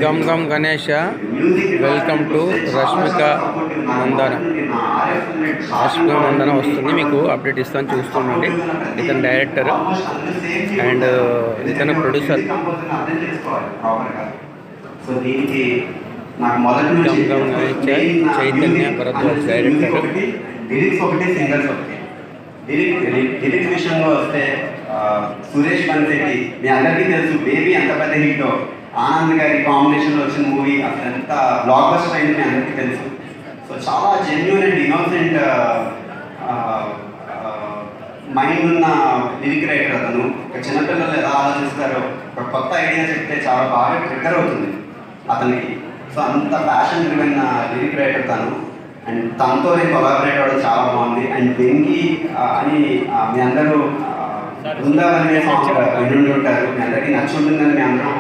Gum Gam Ganesha, welcome to Rashmika Mandanna. Rashmika Mandanna వస్తుంది, మీకు update ఇస్తాను, చూస్తుండండి. ఇతను డైరెక్టర్ అండ్ ఇతను producer. Gam Gam Ganesh Chaitanya Bharadwaj director. Lyrics విషయంలో వస్తే సురేష్ పన్శెట్టి, మీ అందరికీ తెలుసు బేబీ ఎంత పెద్ద హిట్. ఆనంద్ గారి కాంబినేషన్లో వచ్చిన మూవీ అసలు ఎంత బ్లాక్ బస్టర్ అయింది మీ అందరికీ తెలుసు. సో చాలా జెన్యూన్ అండ్ ఇన్నోసెంట్ మైండ్ ఉన్న లిరిక్ రైటర్ అతను. ఒక చిన్నపిల్లలు ఎలా ఆలోచిస్తారో ఒక కొత్త ఐడియా చెప్తే చాలా బాగా ట్రిగ్గర్ అవుతుంది అతనికి. సో అంత ప్యాషన్ డ్రివెన్ లిరిక్ రైటర్ తను. అండ్ తనతో నేను కొలాబరేట్ అవ్వడం చాలా బాగుంది. అండ్ వెంకీ అని మీ అందరూ బృందావన్ అనే సాంగ్ విని ఉంటారు, మీ అందరికీ నచ్చి ఉంటుందని మీ అందరూ